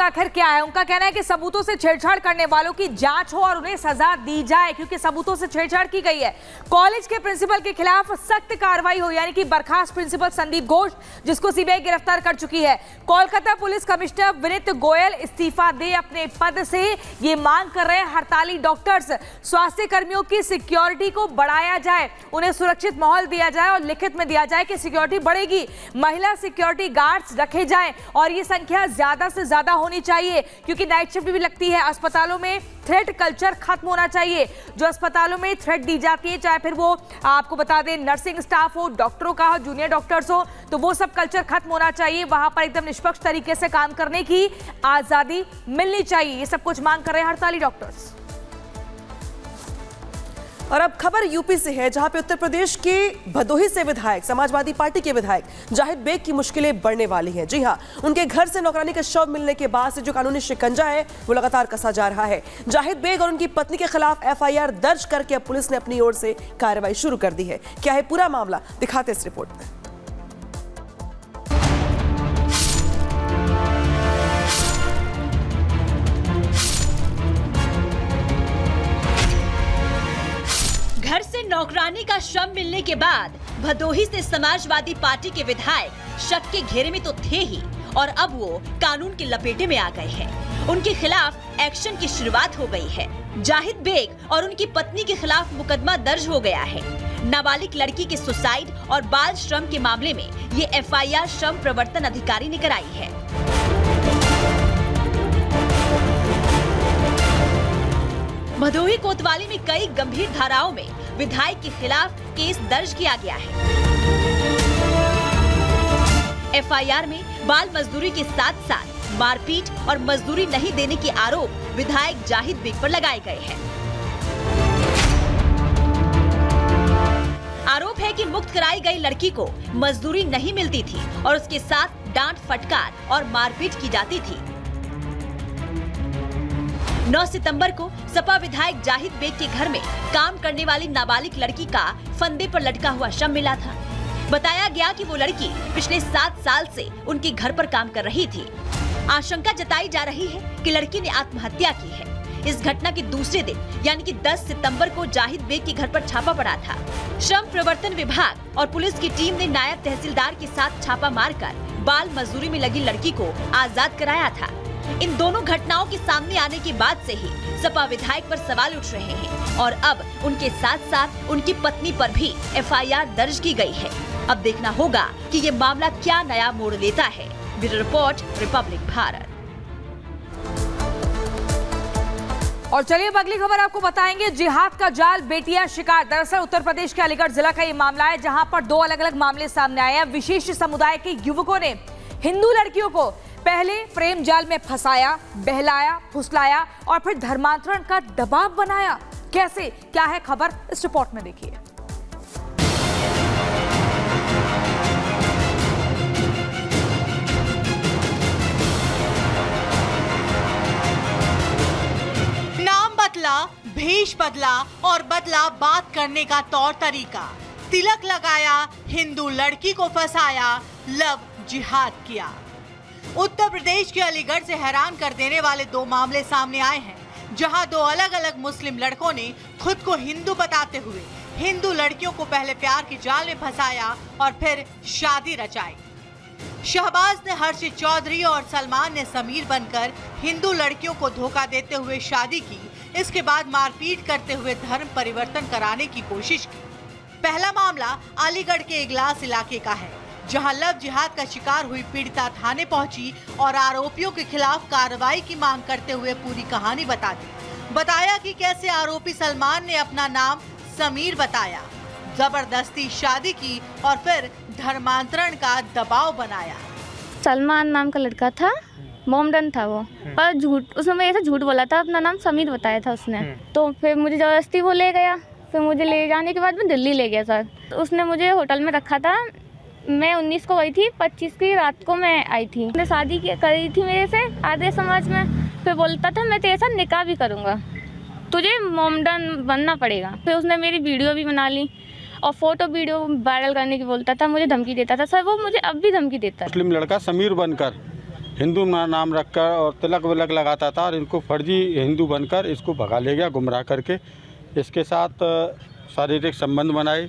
मामला आखिर क्या है? उनका कहना है कि सबूतों से छेड़छाड़ करने वालों की जांच हो और उन्हें सजा दी जाए, क्योंकि सबूतों से छेड़छाड़ की गई है। कॉलेज के प्रिंसिपल के खिलाफ सख्त कार्रवाई हो, यानी कि बर्खास्त प्रिंसिपल संदीप घोष, जिसको सीबीआई गिरफ्तार कर चुकी है। कोलकाता पुलिस कमिश्नर विनीत गोयल इस्तीफा दे अपने पद से, ये मांग कर रहे हैं हड़ताली डॉक्टर्स। स्वास्थ्य कर्मियों की सिक्योरिटी को बढ़ाया जाए, उन्हें सुरक्षित माहौल दिया जाए और लिखित में दिया जाए कि सिक्योरिटी बढ़ेगी, महिला सिक्योरिटी गार्ड्स रखे जाएं और ये संख्या ज्यादा से ज्यादा होनी चाहिए, क्योंकि नाइट शिफ्ट भी लगती है। अस्पतालों में थ्रेट कल्चर खत्म होना चाहिए। जो अस्पतालों में थ्रेट दी जाती है, चाहे फिर वो आपको बता दें नर्सिंग स्टाफ हो, डॉक्टरों का हो, जूनियर डॉक्टर्स हो, तो वो सब कल्चर खत्म होना चाहिए। वहां पर एकदम निष्पक्ष तरीके से काम करने की आजादी मिलनी चाहिए। ये सब कुछ मांग कर रहे हैं हड़ताली डॉक्टर्स। और अब खबर यूपी से है, जहां पे उत्तर प्रदेश के भदोही से विधायक, समाजवादी पार्टी के विधायक जाहिद बेग की मुश्किलें बढ़ने वाली हैं। जी हां, उनके घर से नौकरानी का शव मिलने के बाद से जो कानूनी शिकंजा है वो लगातार कसा जा रहा है। जाहिद बेग और उनकी पत्नी के खिलाफ एफआईआर दर्ज करके अब पुलिस ने अपनी ओर से कार्रवाई शुरू कर दी है। क्या है पूरा मामला, दिखाते इस रिपोर्ट में। घर से नौकरानी का शव मिलने के बाद भदोही से समाजवादी पार्टी के विधायक शक के घेरे में तो थे ही, और अब वो कानून के लपेटे में आ गए हैं। उनके खिलाफ एक्शन की शुरुआत हो गई है। जाहिद बेग और उनकी पत्नी के खिलाफ मुकदमा दर्ज हो गया है। नाबालिग लड़की के सुसाइड और बाल श्रम के मामले में ये एफआईआर श्रम प्रवर्तन अधिकारी ने कराई है। भदोही कोतवाली में कई गंभीर धाराओं में विधायक के खिलाफ केस दर्ज किया गया है। एफआईआर में बाल मजदूरी के साथ साथ मारपीट और मजदूरी नहीं देने के आरोप विधायक जाहिद बेग पर लगाए गए हैं। आरोप है कि मुक्त कराई गई लड़की को मजदूरी नहीं मिलती थी और उसके साथ डांट फटकार और मारपीट की जाती थी। 9 सितंबर को सपा विधायक जाहिद बेग के घर में काम करने वाली नाबालिग लड़की का फंदे पर लटका हुआ शव मिला था। बताया गया कि वो लड़की पिछले 7 साल से उनके घर पर काम कर रही थी। आशंका जताई जा रही है कि लड़की ने आत्महत्या की है। इस घटना के दूसरे दिन यानी कि 10 सितंबर को जाहिद बेग के घर पर छापा पड़ा था। श्रम प्रवर्तन विभाग और पुलिस की टीम ने नायब तहसीलदार के साथ छापा मारकर बाल मजदूरी में लगी लड़की को आजाद कराया था। इन दोनों घटनाओं के सामने आने के बाद से ही सपा विधायक पर सवाल उठ रहे हैं और अब उनके साथ साथ उनकी पत्नी पर भी एफआईआर दर्ज की गई है। अब देखना होगा कि ये मामला क्या नया मोड़ लेता है। Bureau report, Republic Bharat. और चलिए अब अगली खबर आपको बताएंगे। जिहाद का जाल, बेटियां शिकार। दरअसल उत्तर प्रदेश के अलीगढ़ जिला का ये मामला है, जहां पर 2 अलग अलग मामले सामने आए हैं। विशेष समुदाय के युवकों ने हिंदू लड़कियों को पहले प्रेम जाल में फंसाया, बहलाया, फुसलाया और फिर धर्मांतरण का दबाव बनाया। कैसे, क्या है खबर, इस रिपोर्ट में देखिए। नाम बदला, भेष बदला और बदला बात करने का तौर तरीका। तिलक लगाया, हिंदू लड़की को फंसाया, लव जिहाद किया। उत्तर प्रदेश के अलीगढ़ से हैरान कर देने वाले 2 मामले सामने आए हैं, जहां 2 अलग अलग मुस्लिम लड़कों ने खुद को हिंदू बताते हुए हिंदू लड़कियों को पहले प्यार के जाल में फंसाया और फिर शादी रचाई। शहबाज ने हर्षित चौधरी और सलमान ने समीर बनकर हिंदू लड़कियों को धोखा देते हुए शादी की। इसके बाद मारपीट करते हुए धर्म परिवर्तन कराने की कोशिश की। पहला मामला अलीगढ़ के इगलास इलाके का है, जहां लव जिहाद का शिकार हुई पीड़िता थाने पहुंची और आरोपियों के खिलाफ कार्रवाई की मांग करते हुए पूरी कहानी बता दी। बताया कि कैसे आरोपी सलमान ने अपना नाम समीर बताया, जबरदस्ती शादी की और फिर धर्मांतरण का दबाव बनाया। सलमान नाम का लड़का था, मोमडन था वो, पर झूठ, उसने मेरे से झूठ बोला था, अपना नाम समीर बताया था उसने। तो फिर मुझे जबरदस्ती वो ले गया। फिर मुझे ले जाने के बाद में दिल्ली ले गया सर। तो उसने मुझे होटल में रखा था। मैं 19 को गई थी, 25 की रात को मैं आई थी। उसने शादी करी थी मेरे से आधे समाज में। फिर बोलता था मैं तेरे साथ निकाह भी करूँगा, तुझे मोमडन बनना पड़ेगा। फिर उसने मेरी वीडियो भी बना ली और फोटो वीडियो वायरल करने की बोलता था, मुझे धमकी देता था। सर वो मुझे अब भी धमकी देता है। मुस्लिम लड़का समीर बनकर हिंदू नाम रखकर और तिलक विलक लगाता था और इनको फर्जी हिंदू बनकर इसको भगा ले गया गुमराह करके। इसके साथ शारीरिक संबंध बनाए,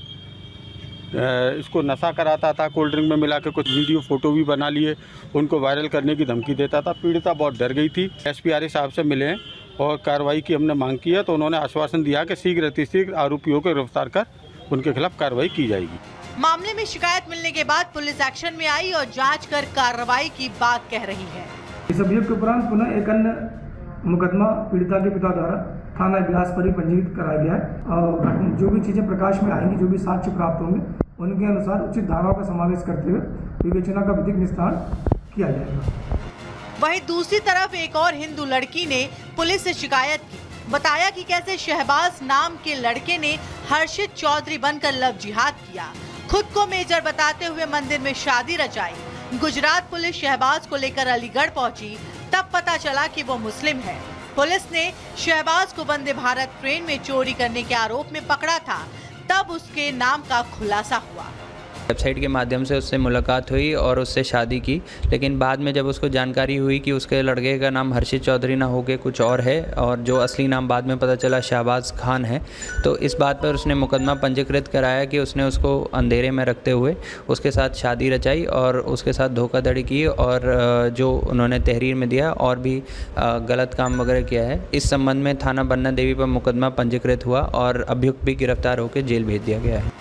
इसको नशा कराता था, कोल्ड ड्रिंक में मिला के कुछ वीडियो फ़ोटो भी बना लिए, उनको वायरल करने की धमकी देता था। पीड़िता बहुत डर गई थी। एसपी साहब से मिले हैं और कार्रवाई की हमने मांग की है, तो उन्होंने आश्वासन दिया कि शीघ्र अतिशीघ्र आरोपियों को गिरफ्तार कर उनके खिलाफ कार्रवाई की जाएगी। मामले में शिकायत मिलने के बाद पुलिस एक्शन में आई और जांच कर कार्रवाई की बात कह रही है। इस अभियोग के उपरांत पुनः एक अन्य मुकदमा पीड़िता के पिता द्वारा थाना बिलासपुरी पंजीकृत कराया गया है और जो भी चीजें प्रकाश में आएंगी, जो भी साक्ष्य प्राप्त होंगे, उनके अनुसार उचित धाराओं का समावेश करते हुए विवेचना का विधिक निस्तारण किया जाएगा। वहीं दूसरी तरफ एक और हिंदू लड़की ने पुलिस से शिकायत की, बताया कि कैसे शहबाज नाम के लड़के ने हर्षित चौधरी बनकर लव जिहाद किया, खुद को मेजर बताते हुए मंदिर में शादी रचाई। गुजरात पुलिस शहबाज को लेकर अलीगढ़ पहुंची, तब पता चला कि वो मुस्लिम है। पुलिस ने शहबाज को वंदे भारत ट्रेन में चोरी करने के आरोप में पकड़ा था, तब उसके नाम का खुलासा हुआ। वेबसाइट के माध्यम से उससे मुलाकात हुई और उससे शादी की, लेकिन बाद में जब उसको जानकारी हुई कि उसके लड़के का नाम हर्षित चौधरी ना होके कुछ और है और जो असली नाम बाद में पता चला शहबाज खान है, तो इस बात पर उसने मुकदमा पंजीकृत कराया कि उसने उसको अंधेरे में रखते हुए उसके साथ शादी रचाई और उसके साथ धोखाधड़ी की और जो उन्होंने तहरीर में दिया और भी गलत काम वगैरह किया है। इस संबंध में थाना बन्ना देवी पर मुकदमा पंजीकृत हुआ और अभियुक्त भी गिरफ्तार होकर जेल भेज दिया गया है।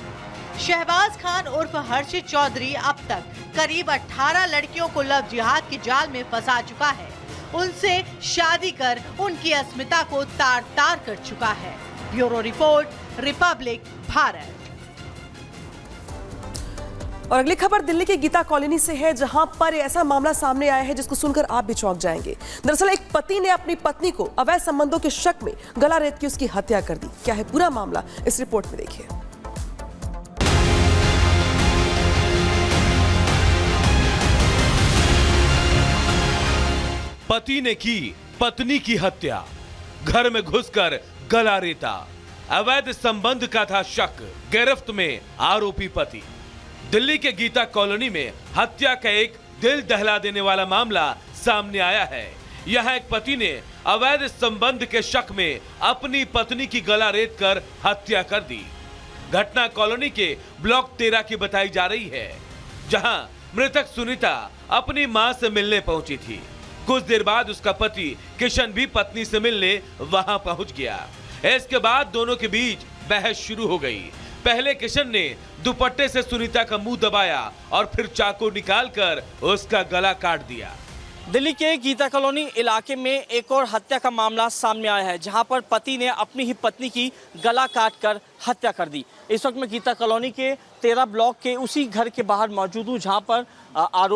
शहबाज खान उर्फ हर्षित चौधरी अब तक करीब 18 लड़कियों को लव जिहाद के जाल में फंसा चुका है। उनसे शादी कर उनकी अस्मिता को तार तार कर चुका है। Bureau report, Republic Bharat. और अगली खबर दिल्ली की गीता कॉलोनी से है, जहां पर ऐसा मामला सामने आया है जिसको सुनकर आप भी चौंक जाएंगे। दरअसल एक पति ने अपनी पत्नी को अवैध संबंधों के शक में गला रेत के उसकी हत्या कर दी। क्या है पूरा मामला, इस रिपोर्ट में देखिए। पति ने की पत्नी की हत्या, घर में घुसकर गला रेता, अवैध संबंध का था शक, गिरफ्त में आरोपी पति। दिल्ली के गीता कॉलोनी में हत्या का एक दिल दहला देने वाला मामला सामने आया है। यहाँ एक पति ने अवैध संबंध के शक में अपनी पत्नी की गला रेत कर हत्या कर दी। घटना कॉलोनी के ब्लॉक 13 की बताई जा रही है, जहां मृतक सुनीता अपनी मां से मिलने पहुंची थी। कुछ देर बाद उसका पति किशन भी पत्नी से मिलने वहां पहुंच गया। इसके बाद दोनों के बीच बहस शुरू हो गई। पहले किशन ने दुपट्टे से सुनीता का मुंह दबाया और फिर चाकू निकालकर उसका गला काट दिया। दिल्ली के गीता कॉलोनी इलाके में एक और हत्या का मामला सामने आया है, जहां पर पति ने अपनी ही पत्नी की गला काटकर हत्या कर दी। इस वक्त मैं गीता कॉलोनी के 13 ब्लॉक के उसी घर के बाहर मौजूद हूं, जहां पर आरोप